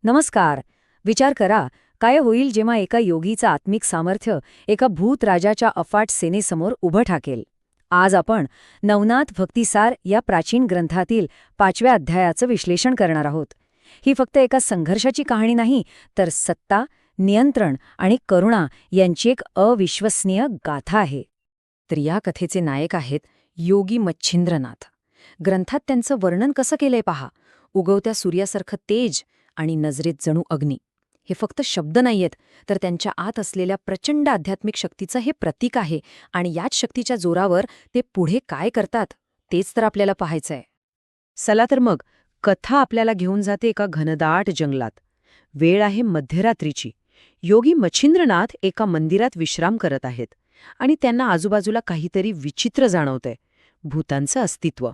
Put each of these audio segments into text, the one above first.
नमस्कार. विचार करा, काय होईल जेव्हा एका योगीचं आत्मिक सामर्थ्य एका भूत राजाच्या अफाट सेनेसमोर उभं ठाकेल. आज आपण नवनाथ भक्तिसार या प्राचीन ग्रंथातील 5व्या अध्यायाचं विश्लेषण करणार आहोत. ही फक्त एका संघर्षाची कहाणी नाही, तर सत्ता, नियंत्रण आणि करुणा यांची एक अविश्वसनीय गाथा आहे. तर या कथेचे नायक आहेत योगी मच्छिंद्रनाथ. ग्रंथात त्यांचं वर्णन कसं केलंय पहा. उगवत्या सूर्यासारखं तेज आणि नजरेत जणू अग्नी. हे फक्त शब्द नाहीयेत, तर त्यांच्या आत असलेल्या प्रचंड आध्यात्मिक शक्तीचं हे प्रतीक आहे. आणि याच शक्तीच्या जोरावर ते पुढे काय करतात तेच तर आपल्याला पाहायचंय. चला तर मग कथा आपल्याला घेऊन जाते एका घनदाट जंगलात. वेळ आहे मध्यरात्रीची. योगी मच्छिंद्रनाथ एका मंदिरात विश्राम करत आहेत आणि त्यांना आजूबाजूला काहीतरी विचित्र जाणवतंय. भूतांचं अस्तित्व.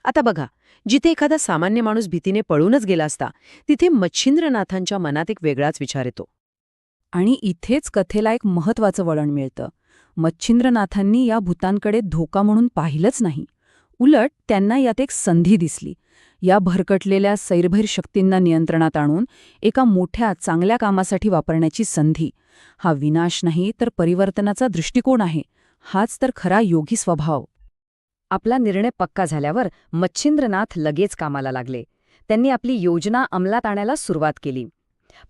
आता बघा, जिथे एखादा सामान्य माणूस भीतीने पळूनच गेला असता, तिथे मच्छिंद्रनाथांच्या मनात एक वेगळाच विचार येतो. आणि इथेच कथेला एक महत्वाचं वळण मिळतं. मच्छिंद्रनाथांनी या भूतांकडे धोका म्हणून पाहिलंच नाही. उलट त्यांना यात एक संधी दिसली. या भरकटलेल्या सैरभैर शक्तींना नियंत्रणात आणून एका मोठ्या चांगल्या कामासाठी वापरण्याची संधी. हा विनाश नाही, तर परिवर्तनाचा दृष्टिकोन आहे. हाच तर खरा योगी स्वभाव. आपला निर्णय पक्का झाल्यावर मच्छिंद्रनाथ लगेच कामाला लागले. त्यांनी आपली योजना अंमलात आणायला सुरुवात केली.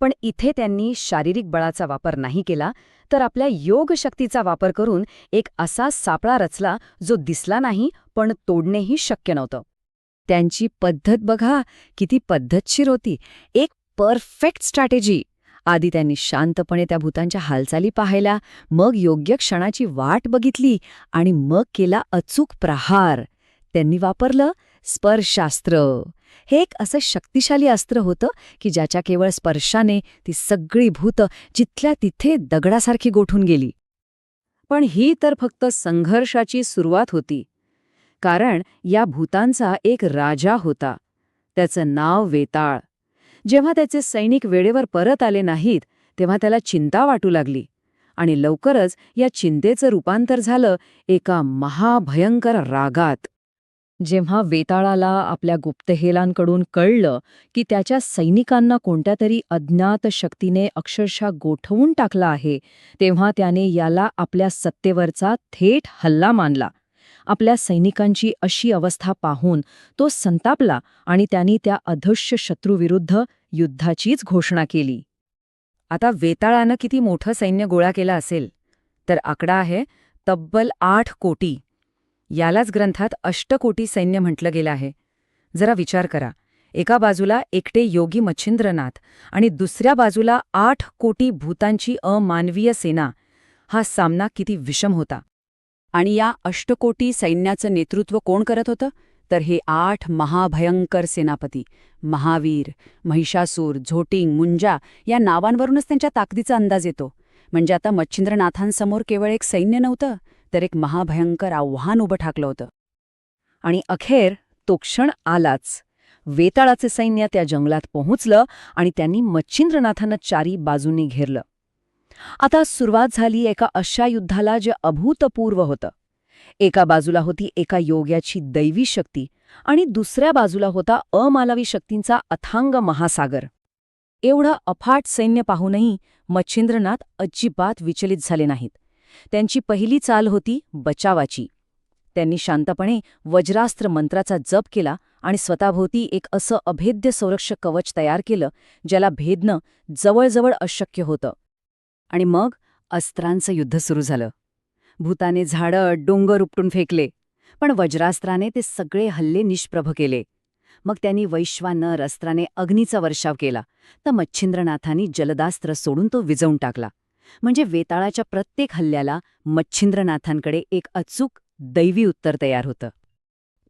पण इथे त्यांनी शारीरिक बळाचा वापर नाही केला, तर आपल्या योगशक्तीचा वापर करून एक असा सापळा रचला जो दिसला नाही, पण तोडणेही शक्य नव्हतं. त्यांची पद्धत बघा, किती पद्धतशीर होती. एक परफेक्ट स्ट्रॅटेजी. आधी त्यांनी शांतपणे त्या भूतांच्या हालचाली पाहायला, मग योग्य क्षणाची वाट बघितली आणि मग केला अचूक प्रहार. त्यांनी वापरलं स्पर्शास्त्र. हे एक असं शक्तिशाली अस्त्र होतं की ज्याच्या केवळ स्पर्शाने ती सगळी भूतं जिथल्या तिथे दगडासारखी गोठून गेली. पण ही तर फक्त संघर्षाची सुरुवात होती. कारण या भूतांचा एक राजा होता. त्याचं नाव वेताळ. जेव्हा त्याचे सैनिक वेळेवर परत आले नाहीत, तेव्हा त्याला चिंता वाटू लागली. आणि लवकरच या चिंतेचं रूपांतर झालं एका महाभयंकर रागात. जेव्हा वेताळाला आपल्या गुप्तहेलांकडून कळलं की त्याच्या सैनिकांना कोणत्या तरी अज्ञात शक्तीने अक्षरशः गोठवून टाकलं आहे, तेव्हा त्याने याला आपल्या सत्तेवरचा थेट हल्ला मानला. आपल्या सैनिकांची अशी अवस्था पाहून तो संतापला आणि त्यांनी त्या अधृश्य शत्रूविरुद्ध युद्धाचीच घोषणा केली. आता वेताळानं किती मोठं सैन्य गोळा केला असेल, तर आकडा आहे तब्बल 8 कोटी. यालाच ग्रंथात अष्टकोटी सैन्य म्हटलं गेलं आहे. जरा विचार करा, एका बाजूला एकटे योगी मच्छिंद्रनाथ आणि दुसऱ्या बाजूला 8 कोटी भूतांची अमानवीय सेना. हा सामना किती विषम होता. आणि या अष्टकोटी सैन्याचं नेतृत्व कोण करत होतं? तर हे 8 महाभयंकर सेनापती. महावीर, महिषासूर, झोटिंग, मुंजा या नावांवरूनच त्यांच्या ताकदीचा अंदाज येतो. म्हणजे आता मच्छिंद्रनाथांसमोर केवळ एक सैन्य नव्हतं, तर एक महाभयंकर आव्हान उभं ठाकलं होतं. आणि अखेर तो क्षण आलाच. वेताळाचे सैन्य त्या जंगलात पोहोचलं आणि त्यांनी मच्छिंद्रनाथांना चारी बाजूंनी घेरलं. आता सुरुवात झाली एका अशा युद्धाला जे अभूतपूर्व होतं. एका बाजूला होती एका योग्याची दैवी शक्ती आणि दुसऱ्या बाजूला होता अमानवी शक्तींचा अथांग महासागर. एवढं अफाट सैन्य पाहूनही मच्छिंद्रनाथ अजिबात विचलित झाले नाहीत. त्यांची पहिली चाल होती बचावाची. त्यांनी शांतपणे वज्रास्त्र मंत्राचा जप केला आणि स्वतःभोवती एक असं अभेद्य संरक्षक कवच तयार केलं ज्याला भेदणं जवळजवळ अशक्य होतं. आणि मग अस्त्रांचं युद्ध सुरू झालं. भूताने झाडं, डोंगर उपटून फेकले, पण वज्रास्त्राने ते सगळे हल्ले निष्प्रभ केले. मग त्यांनी वैश्वानर अस्त्राने अग्नीचा वर्षाव केला, तर मच्छिंद्रनाथांनी जलदास्त्र सोडून तो विझवून टाकला. म्हणजे वेताळाच्या प्रत्येक हल्ल्याला मच्छिंद्रनाथांकडे एक अचूक दैवी उत्तर तयार होतं.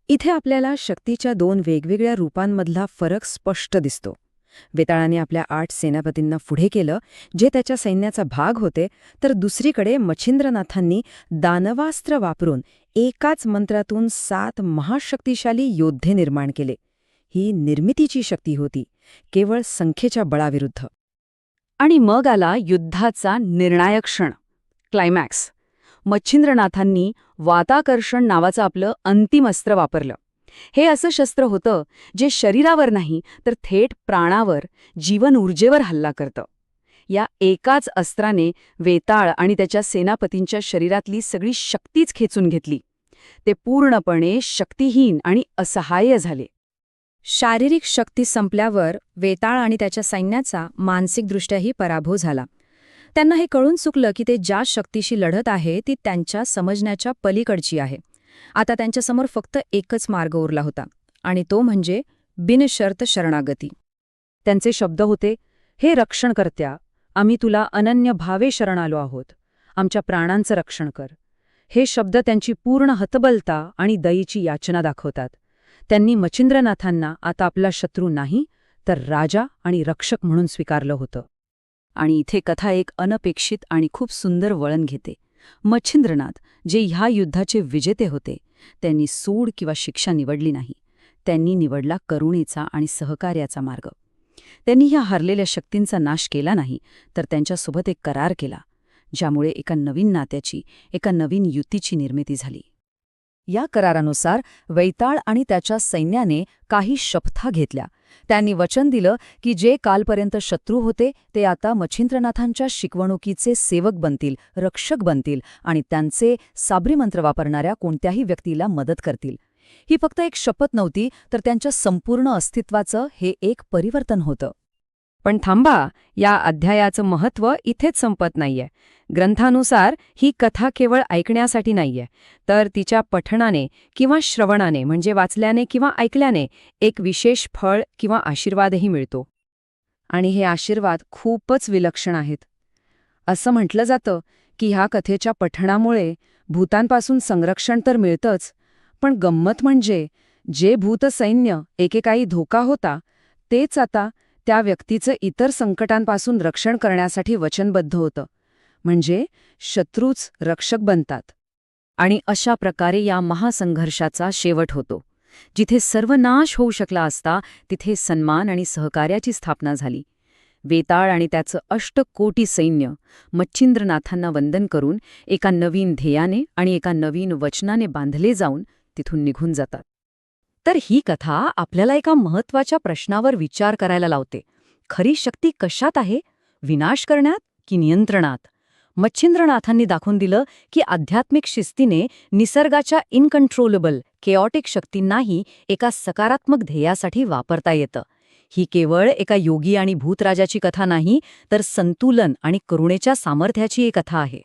इथे आपल्याला शक्तीच्या 2 वेगवेगळ्या रूपांमधला फरक स्पष्ट दिसतो. वेताळाने आपल्या 8 सेनापतींना पुढे केलं, जे त्याच्या सैन्याचा भाग होते, तर दुसरीकडे मच्छिंद्रनाथांनी दानवास्त्र वापरून एकाच मंत्रातून 7 महाशक्तिशाली योद्धे निर्माण केले. ही निर्मितीची शक्ती होती, केवळ संख्येच्या बळाविरुद्ध. आणि मग आला युद्धाचा निर्णायक क्षण, क्लायमॅक्स. मच्छिंद्रनाथांनी वाताकर्षण नावाचं आपलं अंतिम अस्त्र वापरलं. हे असं शस्त्र होतं जे शरीरावर नाही तर थेट प्राणावर, जीवन ऊर्जेवर हल्ला करतं. या एकाच अस्त्राने वेताळ आणि त्याच्या सेनापतींच्या शरीरातली सगळी शक्तीच खेचून घेतली. ते पूर्णपणे शक्तिहीन आणि असहाय्य झाले. शारीरिक शक्ती संपल्यावर वेताळ आणि त्याच्या सैन्याचा मानसिकदृष्ट्याही पराभव झाला. त्यांना हे कळून चुकलं की ते ज्या शक्तीशी लढत आहे ती त्यांच्या समजण्याच्या पलीकडची आहे. आता त्यांच्यासमोर फक्त एकच मार्ग उरला होता, आणि तो म्हणजे बिनशर्त शरणागती. त्यांचे शब्द होते, हे रक्षणकर्त्या, आम्ही तुला अनन्य भावे शरण आलो आहोत. आमच्या प्राणांचं रक्षण कर. हे शब्द त्यांची पूर्ण हतबलता आणि दयेची याचना दाखवतात. त्यांनी मच्छिंद्रनाथांना आता आपला शत्रू नाही तर राजा आणि रक्षक म्हणून स्वीकारलं होतं. आणि इथे कथा एक अनपेक्षित आणि खूप सुंदर वळण घेते. मच्छिंद्रनाथ, जे ह्या युद्धाचे विजेते होते, त्यांनी सूड किंवा शिक्षा निवडली नाही. त्यांनी निवडला करुणेचा आणि सहकार्याचा मार्ग. त्यांनी ह्या हरलेल्या शक्तींचा नाश केला नाही, तर त्यांच्यासोबत एक करार केला, ज्यामुळे एका नवीन नात्याची, एका नवीन युतीची निर्मिती झाली. या करारानुसार वैताळ आणि त्याच्या सैन्याने काही शपथा घेतल्या. त्यांनी वचन दिलं की जे कालपर्यंत शत्रू होते ते आता मच्छिंद्रनाथांच्या शिकवणुकीचे सेवक बनतील, रक्षक बनतील आणि त्यांचे साबरी मंत्र वापरणाऱ्या कोणत्याही व्यक्तीला मदत करतील. ही फक्त एक शपथ नव्हती, तर त्यांच्या संपूर्ण अस्तित्वाचं हे एक परिवर्तन होतं. पण थांबा, या अध्यायाचं महत्त्व इथेच संपत नाहीये. ग्रंथानुसार ही कथा केवळ ऐकण्यासाठी नाहीये, तर तिच्या पठणाने किंवा श्रवणाने म्हणजे वाचल्याने किंवा ऐकल्याने एक विशेष फळ किंवा आशीर्वादही मिळतो. आणि हे आशीर्वाद खूपच विलक्षण आहेत. असं म्हटलं जातं की ह्या कथेच्या पठणामुळे भूतांपासून संरक्षण तर मिळतंच, पण गंमत म्हणजे जे भूतसैन्य एकेकाळी धोका होता तेच आता त्या व्यक्तीचं इतर संकटांपासून रक्षण करण्यासाठी वचनबद्ध होतं. म्हणजे शत्रूच रक्षक बनतात. आणि अशा प्रकारे या महासंघर्षाचा शेवट होतो. जिथे सर्व नाश होऊ शकला असता तिथे सन्मान आणि सहकार्याची स्थापना झाली. वेताळ आणि त्याचं अष्टकोटी सैन्य मच्छिंद्रनाथांना वंदन करून एका नवीन ध्येयाने आणि एका नवीन वचनाने बांधले जाऊन तिथून निघून जातात. तर ही कथा आपल्याला एका महत्त्वाच्या प्रश्नावर विचार करायला लावते. खरी शक्ती कशात आहे? विनाश करण्यात की नियंत्रणात? मच्छिंद्रनाथांनी दाखवून दिलं की आध्यात्मिक शिस्तीने निसर्गाच्या इनकंट्रोलेबल, केऑटिक शक्तींनाही एका सकारात्मक ध्येयासाठी वापरता येतं. ही केवळ एका योगी आणि भूतराजाची कथा नाही, तर संतुलन आणि करुणेच्या सामर्थ्याची एक कथा आहे.